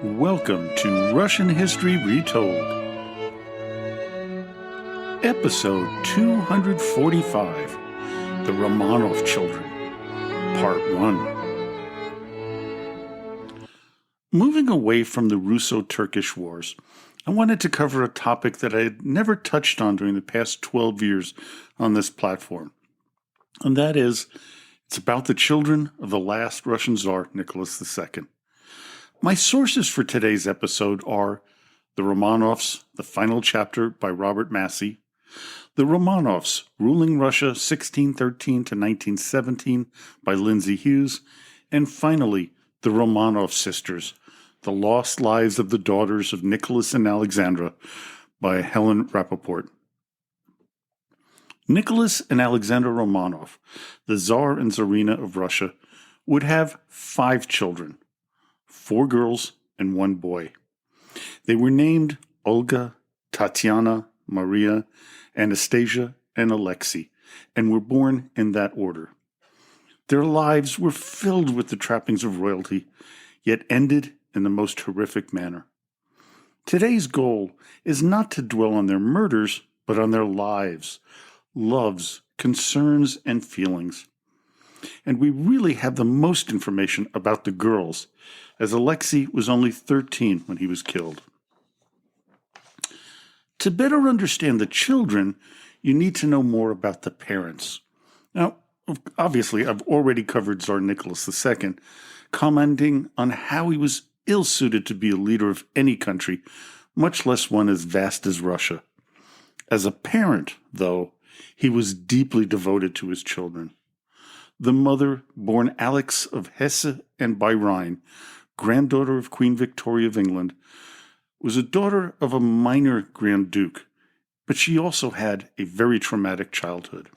Welcome to Russian History Retold, Episode 245, The Romanov Children, Part 1. Moving away from the Russo-Turkish Wars, I wanted to cover a topic that I had never touched on during the past 12 years on this platform, and that is, it's about the children of the last Russian Tsar, Nicholas II. My sources for today's episode are The Romanovs, The Final Chapter by Robert Massey, The Romanovs, Ruling Russia 1613 to 1917 by Lindsay Hughes, and finally, The Romanov Sisters, The Lost Lives of the Daughters of Nicholas and Alexandra by Helen Rappaport. Nicholas and Alexandra Romanov, the Tsar and Tsarina of Russia, would have 5 children. 4 girls and 1 boy. They were named Olga, Tatiana, Maria, Anastasia, and Alexei, and were born in that order. Their lives were filled with the trappings of royalty, yet ended in the most horrific manner. Today's goal is not to dwell on their murders, but on their lives, loves, concerns, and feelings. And we really have the most information about the girls, as Alexei was only 13 when he was killed. To better understand the children, you need to know more about the parents. Now, obviously, I've already covered Tsar Nicholas II, commenting on how he was ill-suited to be a leader of any country, much less one as vast as Russia. As a parent, though, he was deeply devoted to his children. The mother, born Alix of Hesse and by Rhine, granddaughter of Queen Victoria of England, was a daughter of a minor Grand Duke, but she also had a very traumatic childhood.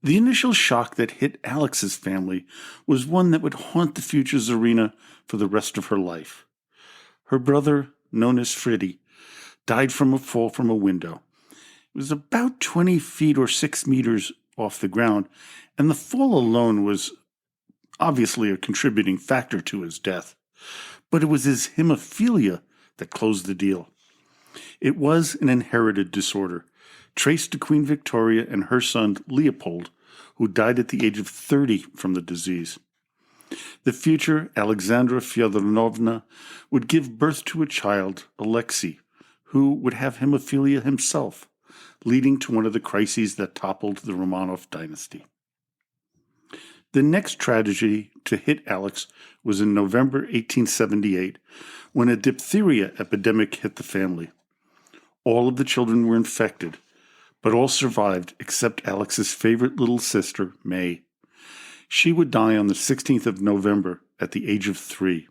The initial shock that hit Alix's family was one that would haunt the future Tsarina for the rest of her life. Her brother, known as Freddy, died from a fall from a window. It was about 20 feet or 6 meters off the ground, and the fall alone was obviously a contributing factor to his death. But it was his hemophilia that closed the deal. It was an inherited disorder, traced to Queen Victoria and her son Leopold, who died at the age of 30 from the disease. The future Alexandra Fyodorovna would give birth to a child, Alexei, who would have hemophilia himself, leading to one of the crises that toppled the Romanov dynasty. The next tragedy to hit Alex was in November 1878, when a diphtheria epidemic hit the family. All of the children were infected, but all survived except Alex's favorite little sister, May. She would die on the 16th of November at the age of 3.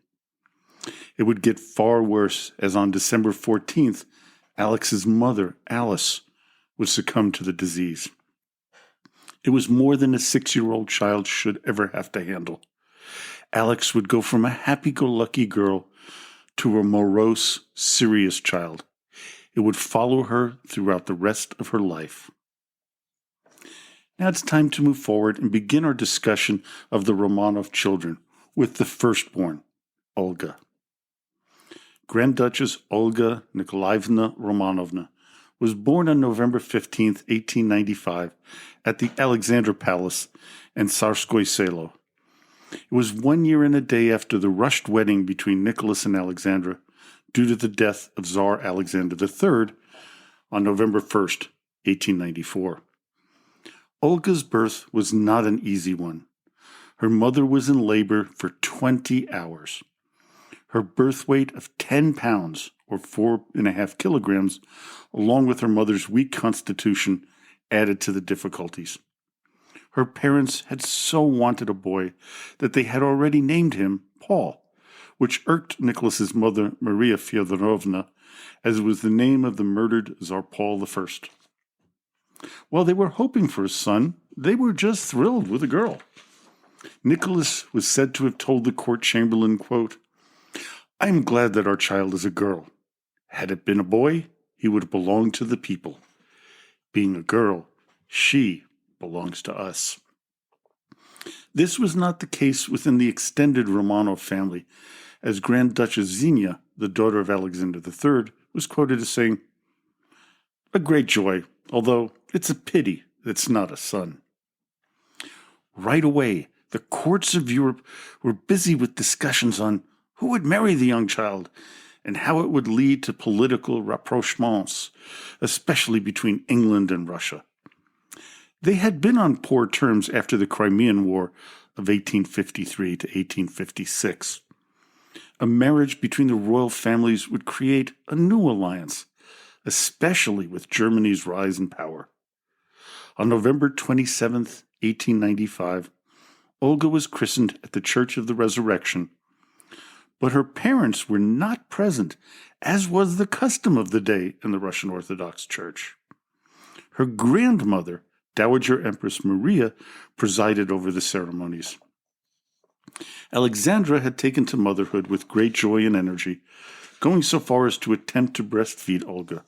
It would get far worse, as on December 14th, Alex's mother, Alice, would succumb to the disease. It was more than a 6-year-old child should ever have to handle. Alex would go from a happy-go-lucky girl to a morose, serious child. It would follow her throughout the rest of her life. Now it's time to move forward and begin our discussion of the Romanov children with the firstborn, Olga. Grand Duchess Olga Nikolaevna Romanovna was born on November 15, 1895, at the Alexander Palace in Tsarskoye Selo. It was 1 year and a day after the rushed wedding between Nicholas and Alexandra due to the death of Tsar Alexander III on November 1, 1894. Olga's birth was not an easy one. Her mother was in labor for 20 hours. Her birth weight of 10 pounds, or 4.5 kilograms, along with her mother's weak constitution, added to the difficulties. Her parents had so wanted a boy that they had already named him Paul, which irked Nicholas's mother, Maria Fyodorovna, as it was the name of the murdered Tsar Paul I. While they were hoping for a son, they were just thrilled with a girl. Nicholas was said to have told the court chamberlain, quote, "I am glad that our child is a girl. Had it been a boy, he would have belonged to the people. Being a girl, she belongs to us." This was not the case within the extended Romanov family, as Grand Duchess Xenia, the daughter of Alexander III, was quoted as saying, "A great joy, although it's a pity it's not a son." Right away, the courts of Europe were busy with discussions on who would marry the young child and how it would lead to political rapprochements, especially between England and Russia. They had been on poor terms after the Crimean War of 1853 to 1856. A marriage between the royal families would create a new alliance, especially with Germany's rise in power. On November 27th, 1895, Olga was christened at the Church of the Resurrection, but her parents were not present, as was the custom of the day in the Russian Orthodox Church. Her grandmother, Dowager Empress Maria, presided over the ceremonies. Alexandra had taken to motherhood with great joy and energy, going so far as to attempt to breastfeed Olga,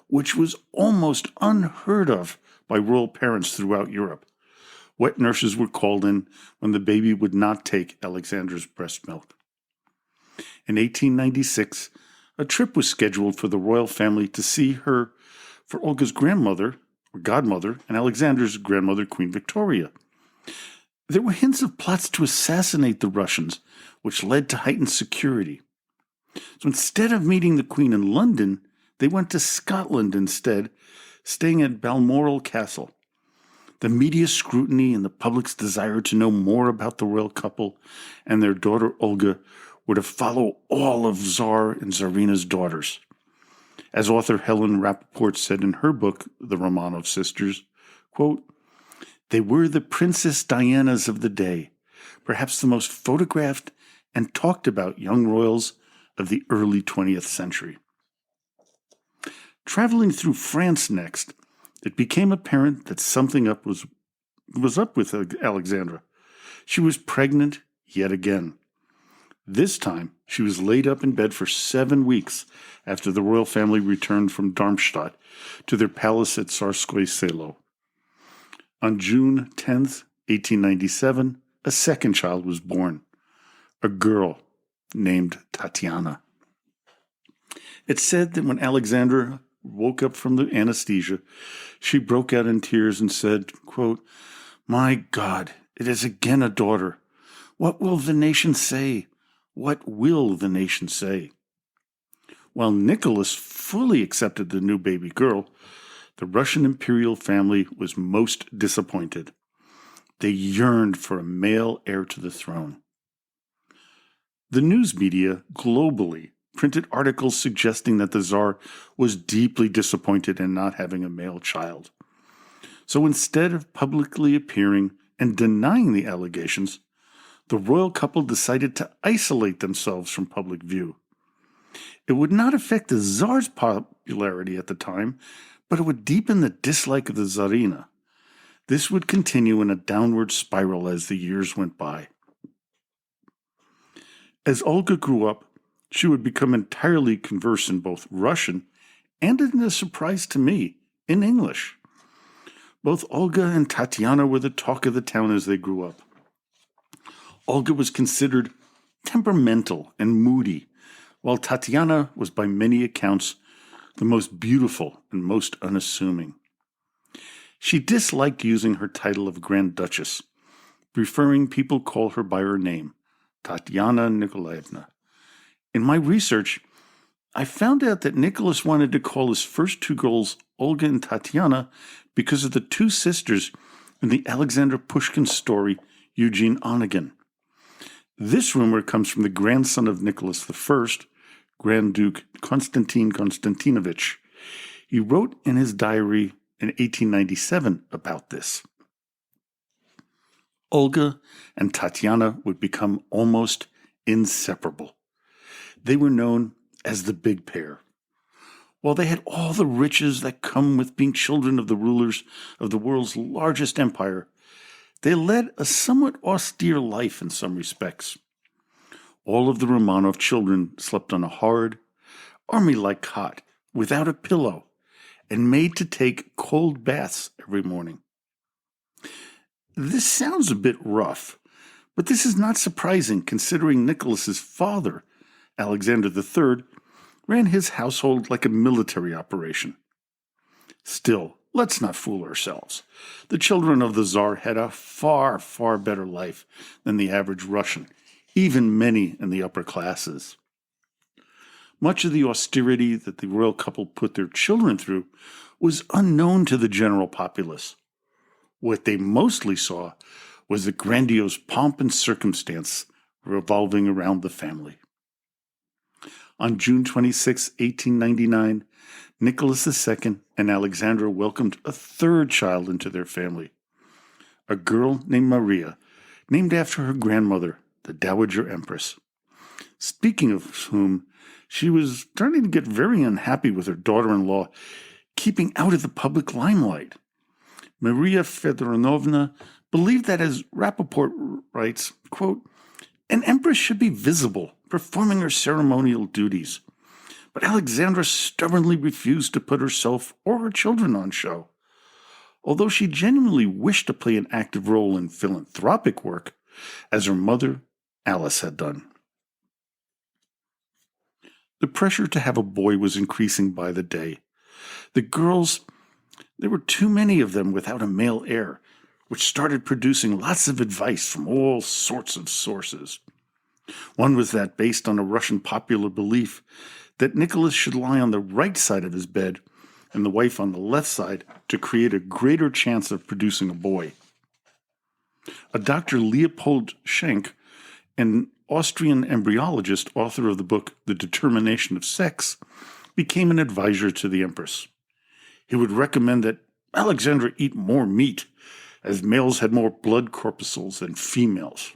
which was almost unheard of by royal parents throughout Europe. Wet nurses were called in when the baby would not take Alexandra's breast milk. In 1896, a trip was scheduled for the royal family to see her for Olga's grandmother, or godmother, and Alexander's grandmother, Queen Victoria. There were hints of plots to assassinate the Russians, which led to heightened security. So instead of meeting the Queen in London, they went to Scotland instead, staying at Balmoral Castle. The media scrutiny and the public's desire to know more about the royal couple and their daughter Olga were to follow all of Tsar and Tsarina's daughters. As author Helen Rappaport said in her book, The Romanov Sisters, quote, "They were the Princess Dianas of the day, perhaps the most photographed and talked about young royals of the early 20th century." Traveling through France next, it became apparent that something was up with Alexandra. She was pregnant yet again. This time, she was laid up in bed for 7 weeks after the royal family returned from Darmstadt to their palace at Tsarskoye Selo. On June 10th, 1897, a second child was born, a girl named Tatiana. It's said that when Alexandra woke up from the anesthesia, she broke out in tears and said, quote, "My God, it is again a daughter. What will the nation say? What will the nation say?" While Nicholas fully accepted the new baby girl, the Russian imperial family was most disappointed. They yearned for a male heir to the throne. The news media globally printed articles suggesting that the Tsar was deeply disappointed in not having a male child. So instead of publicly appearing and denying the allegations, the royal couple decided to isolate themselves from public view. It would not affect the Tsar's popularity at the time, but it would deepen the dislike of the Tsarina. This would continue in a downward spiral as the years went by. As Olga grew up, she would become entirely conversant in both Russian and, in a surprise to me, in English. Both Olga and Tatiana were the talk of the town as they grew up. Olga was considered temperamental and moody, while Tatiana was by many accounts the most beautiful and most unassuming. She disliked using her title of Grand Duchess, preferring people call her by her name, Tatiana Nikolaevna. In my research, I found out that Nicholas wanted to call his first two girls Olga and Tatiana because of the two sisters in the Alexander Pushkin story Eugene Onegin. This rumor comes from the grandson of Nicholas I, Grand Duke Konstantin Konstantinovich. He wrote in his diary in 1897 about this. Olga and Tatiana would become almost inseparable. They were known as the big pair. While they had all the riches that come with being children of the rulers of the world's largest empire, they led a somewhat austere life in some respects. All of the Romanov children slept on a hard, army-like cot without a pillow and made to take cold baths every morning. This sounds a bit rough, but this is not surprising considering Nicholas's father Alexander III ran his household like a military operation. Still, let's not fool ourselves. The children of the Tsar had a far, far better life than the average Russian, even many in the upper classes. Much of the austerity that the royal couple put their children through was unknown to the general populace. What they mostly saw was the grandiose pomp and circumstance revolving around the family. On June 26, 1899, Nicholas II and Alexandra welcomed a third child into their family, a girl named Maria, named after her grandmother, the Dowager Empress. Speaking of whom, she was starting to get very unhappy with her daughter-in-law keeping out of the public limelight. Maria Fedorovna believed that, as Rappaport writes, quote, "An empress should be visible, performing her ceremonial duties. But Alexandra stubbornly refused to put herself or her children on show. Although she genuinely wished to play an active role in philanthropic work, as her mother, Alice, had done." The pressure to have a boy was increasing by the day. The girls, there were too many of them without a male heir, which started producing lots of advice from all sorts of sources. One was that, based on a Russian popular belief, that Nicholas should lie on the right side of his bed and the wife on the left side to create a greater chance of producing a boy. A Dr. Leopold Schenk, an Austrian embryologist, author of the book The Determination of Sex, became an advisor to the Empress. He would recommend that Alexandra eat more meat, as males had more blood corpuscles than females.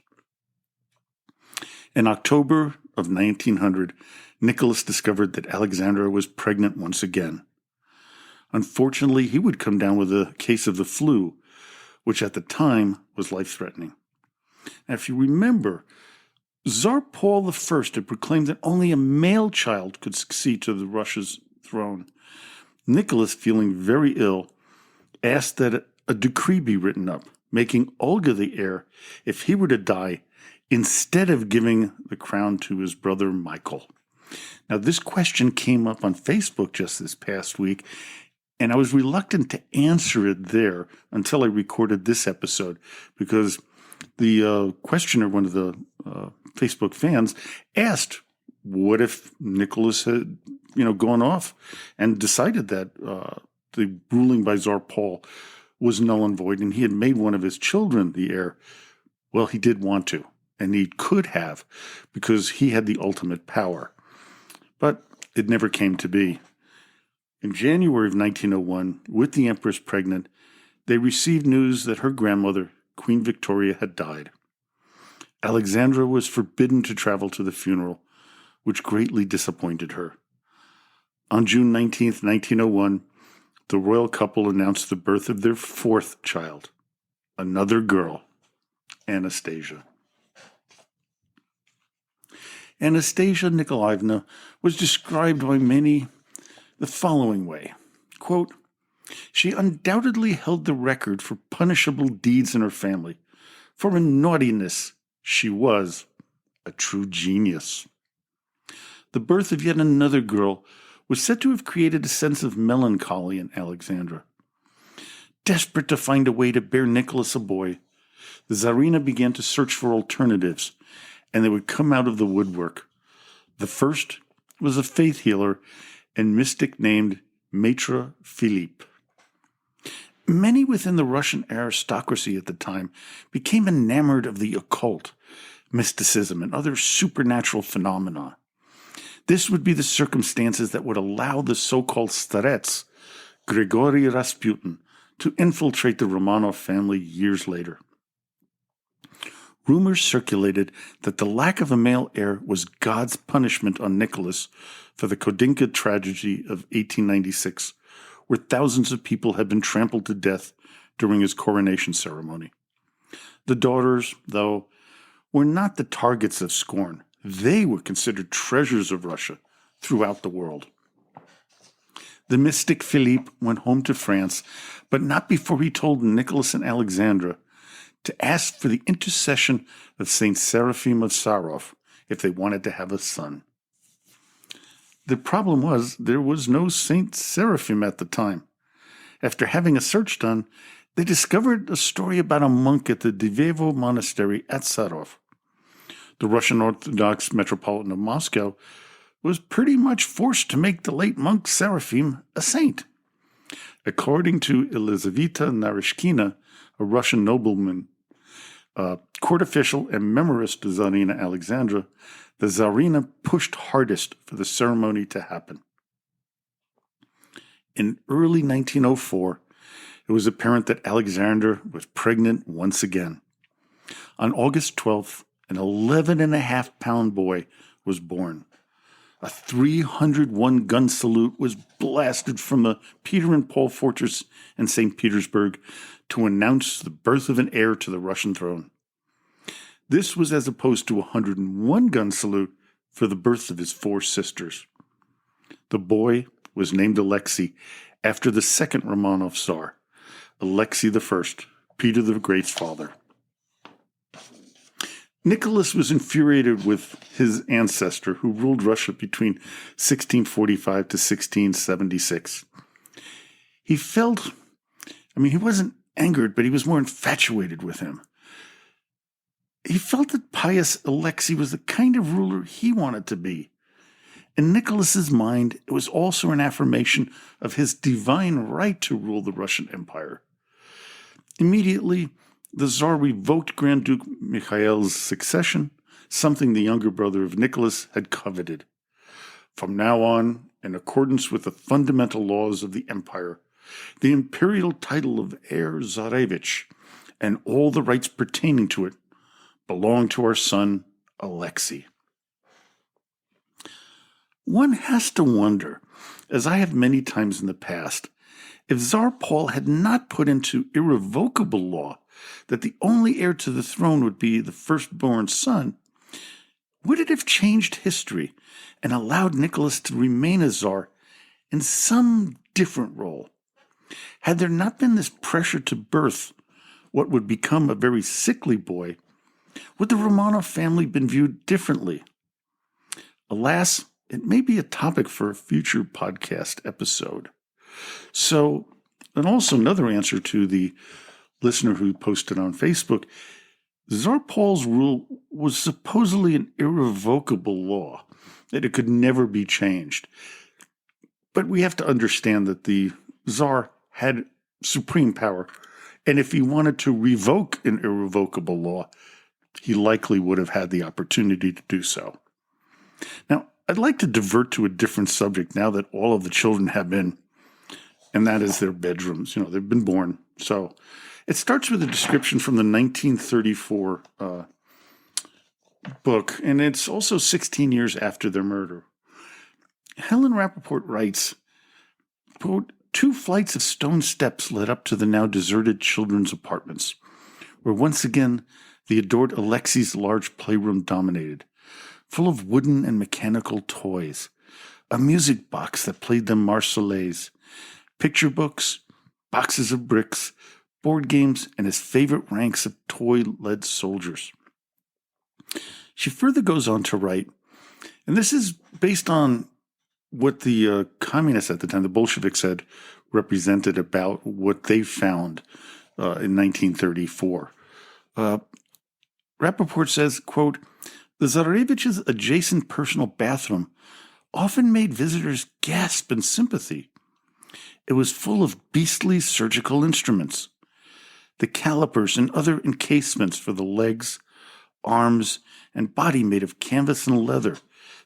In October of 1900, Nicholas discovered that Alexandra was pregnant once again. Unfortunately, he would come down with a case of the flu, which at the time was life-threatening. Now, if you remember, Tsar Paul I had proclaimed that only a male child could succeed to the Russia's throne. Nicholas, feeling very ill, asked that a decree be written up, making Olga the heir if he were to die, instead of giving the crown to his brother Michael. Now, this question came up on Facebook just this past week, and I was reluctant to answer it there until I recorded this episode, because the questioner, one of the Facebook fans, asked, what if Nicholas had, gone off and decided that the ruling by Tsar Paul was null and void, and he had made one of his children the heir? Well, he did want to, and he could have, because he had the ultimate power. But it never came to be. In January of 1901, with the Empress pregnant, they received news that her grandmother, Queen Victoria, had died. Alexandra was forbidden to travel to the funeral, which greatly disappointed her. On June 19, 1901, the royal couple announced the birth of their fourth child, another girl, Anastasia. Anastasia Nikolaevna was described by many the following way, quote, "She undoubtedly held the record for punishable deeds in her family. For in naughtiness, she was a true genius." The birth of yet another girl was said to have created a sense of melancholy in Alexandra. Desperate to find a way to bear Nicholas a boy, the Tsarina began to search for alternatives, and they would come out of the woodwork. The first was a faith healer and mystic named Maitre Philippe. Many within the Russian aristocracy at the time became enamored of the occult, mysticism, and other supernatural phenomena. This would be the circumstances that would allow the so-called starets, Grigory Rasputin, to infiltrate the Romanov family years later. Rumors circulated that the lack of a male heir was God's punishment on Nicholas for the Kodinka tragedy of 1896, where thousands of people had been trampled to death during his coronation ceremony. The daughters, though, were not the targets of scorn. They were considered treasures of Russia throughout the world. The mystic Philippe went home to France, but not before he told Nicholas and Alexandra to ask for the intercession of Saint Seraphim of Sarov if they wanted to have a son. The problem was there was no Saint Seraphim at the time. After having a search done, they discovered a story about a monk at the Divevo monastery at Sarov. The Russian Orthodox Metropolitan of Moscow was pretty much forced to make the late monk Seraphim a saint. According to Elizaveta Narishkina, a Russian nobleman, court official, and memorist to Tsarina Alexandra, the Tsarina pushed hardest for the ceremony to happen. In early 1904, it was apparent that Alexandra was pregnant once again. On August 12th, an 11.5-pound boy was born. A 301-gun salute was blasted from the Peter and Paul Fortress in St. Petersburg to announce the birth of an heir to the Russian throne. This was as opposed to a 101-gun salute for the birth of his 4 sisters. The boy was named Alexei after the second Romanov Tsar, Alexei I, Peter the Great's father. Nicholas was infuriated with his ancestor, who ruled Russia between 1645 to 1676. He wasn't angered, but he was more infatuated with him. He felt that pious Alexei was the kind of ruler he wanted to be. In Nicholas's mind, it was also an affirmation of his divine right to rule the Russian Empire. Immediately, the Tsar revoked Grand Duke Mikhail's succession, something the younger brother of Nicholas had coveted. From now on, in accordance with the fundamental laws of the empire, the imperial title of heir Tsarevich and all the rights pertaining to it belong to our son Alexei. One has to wonder, as I have many times in the past, if Tsar Paul had not put into irrevocable law that the only heir to the throne would be the firstborn son, would it have changed history and allowed Nicholas to remain a Tsar in some different role? Had there not been this pressure to birth what would become a very sickly boy, would the Romanov family been viewed differently? Alas, it may be a topic for a future podcast episode. So, and also another answer to the listener who posted on Facebook, Tsar Paul's rule was supposedly an irrevocable law, that it could never be changed. But we have to understand that the Tsar had supreme power, and if he wanted to revoke an irrevocable law, he likely would have had the opportunity to do so. Now, I'd like to divert to a different subject now that all of the children have been, and that is their bedrooms. They've been born. So it starts with a description from the 1934 book, and it's also 16 years after their murder. Helen Rappaport writes, quote, 2 flights of stone steps led up to the now deserted children's apartments, where once again the adored Alexei's large playroom dominated, full of wooden and mechanical toys, a music box that played them Marseillaise, picture books, boxes of bricks, board games, and his favorite ranks of toy-led soldiers. She further goes on to write, and this is based on what the communists at the time, the Bolsheviks, had represented about what they found in 1934. Rappaport says, quote, the Tsarevich's adjacent personal bathroom often made visitors gasp in sympathy. It was full of beastly surgical instruments, the calipers and other encasements for the legs, arms, and body made of canvas and leather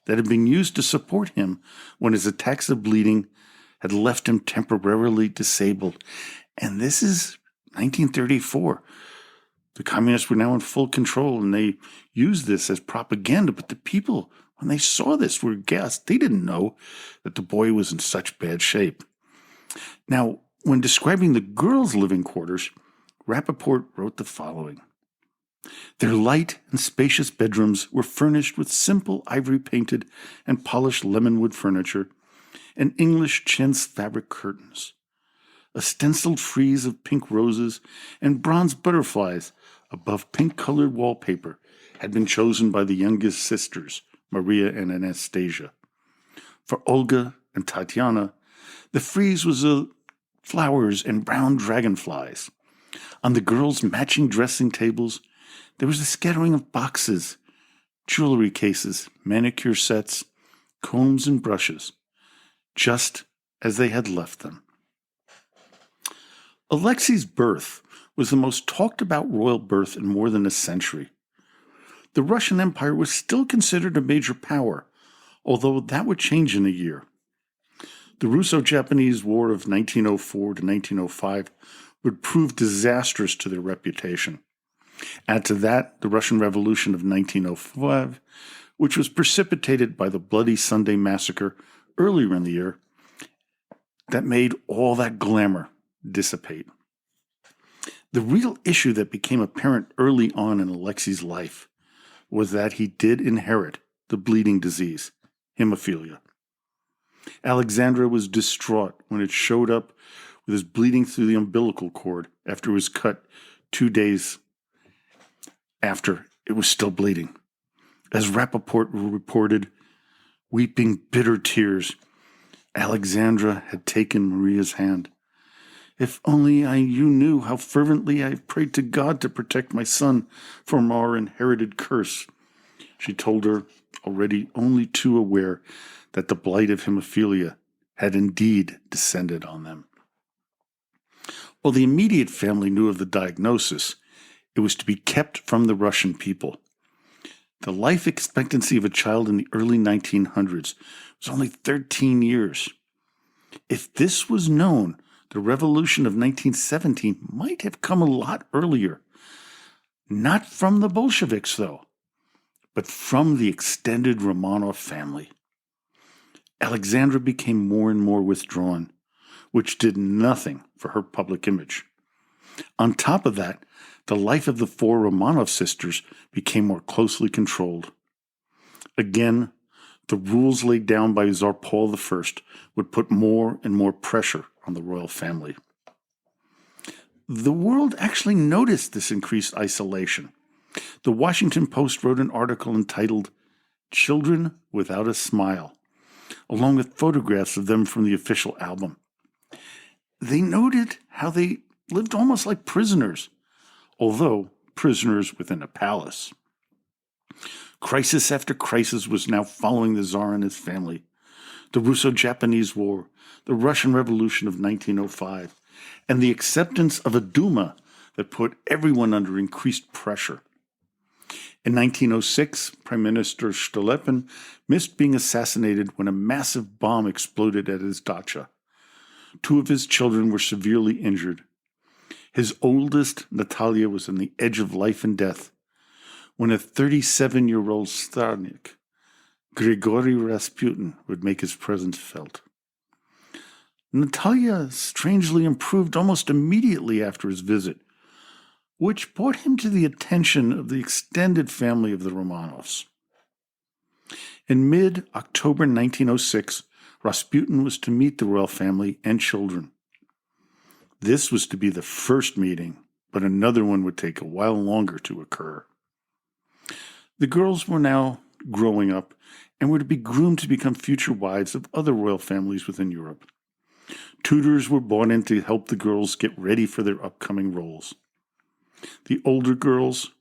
that had been used to support him when his attacks of bleeding had left him temporarily disabled. And this is 1934. The communists were now in full control, and they used this as propaganda. But the people, when they saw this, were aghast. They didn't know that the boy was in such bad shape. Now, when describing the girls' living quarters, Rappaport wrote the following. Their light and spacious bedrooms were furnished with simple ivory-painted and polished lemonwood furniture and English chintz fabric curtains. A stenciled frieze of pink roses and bronze butterflies above pink-colored wallpaper had been chosen by the youngest sisters, Maria and Anastasia. For Olga and Tatiana, the frieze was flowers and brown dragonflies. On the girls' matching dressing tables, there was a scattering of boxes, jewelry cases, manicure sets, combs and brushes, just as they had left them. Alexei's birth was the most talked about royal birth in more than a century. The Russian Empire was still considered a major power, although that would change in a year. The Russo-Japanese War of 1904 to 1905 would prove disastrous to their reputation. Add to that the Russian Revolution of 1905, which was precipitated by the Bloody Sunday Massacre earlier in the year, that made all that glamour dissipate. The real issue that became apparent early on in Alexei's life was that he did inherit the bleeding disease, hemophilia. Alexandra was distraught when it showed up with his bleeding through the umbilical cord after it was cut 2 days after it was still bleeding. As Rappaport reported, weeping bitter tears, Alexandra had taken Maria's hand. "If only you knew how fervently I have prayed to God to protect my son from our inherited curse," she told her, already only too aware that the blight of hemophilia had indeed descended on them. While the immediate family knew of the diagnosis, it was to be kept from the Russian people. The life expectancy of a child in the early 1900s was only 13 years. If this was known, the revolution of 1917 might have come a lot earlier. Not from the Bolsheviks, though, but from the extended Romanov family. Alexandra became more and more withdrawn, which did nothing for her public image. On top of that, the life of the 4 Romanov sisters became more closely controlled. Again, the rules laid down by Tsar Paul I would put more and more pressure on the royal family. The world actually noticed this increased isolation. The Washington Post wrote an article entitled "Children Without a Smile," along with photographs of them from the official album. They noted how they lived almost like prisoners, although prisoners within a palace. Crisis after crisis was now following the Tsar and his family. The Russo-Japanese War, the Russian Revolution of 1905, and the acceptance of a Duma that put everyone under increased pressure. In 1906, Prime Minister Stolypin missed being assassinated when a massive bomb exploded at his dacha. 2 of his children were severely injured. His oldest, Natalia, was on the edge of life and death when a 37-year-old Starnik, Grigory Rasputin, would make his presence felt. Natalia strangely improved almost immediately after his visit, which brought him to the attention of the extended family of the Romanovs. In mid-October 1906, Rasputin was to meet the royal family and children. This was to be the first meeting, but another one would take a while longer to occur. The girls were now growing up and were to be groomed to become future wives of other royal families within Europe. Tutors were brought in to help the girls get ready for their upcoming roles. The older girls,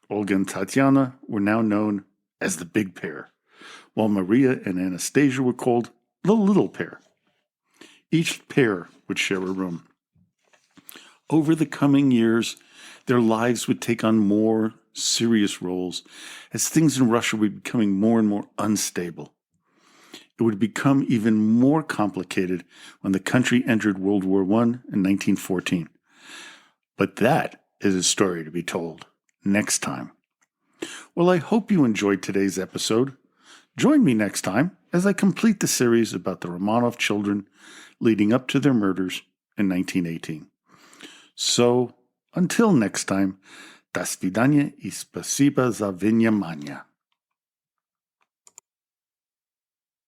Olga and Tatiana, were now known as the big pair, while Maria and Anastasia were called the little pair. Each pair would share a room. Over the coming years, their lives would take on more serious roles as things in Russia were becoming more and more unstable. It would become even more complicated when the country entered World War I in 1914. But that is a story to be told next time. Well, I hope you enjoyed today's episode. Join me next time as I complete the series about the Romanov children leading up to their murders in 1918. So, until next time, до свидания и спасибо за внимание.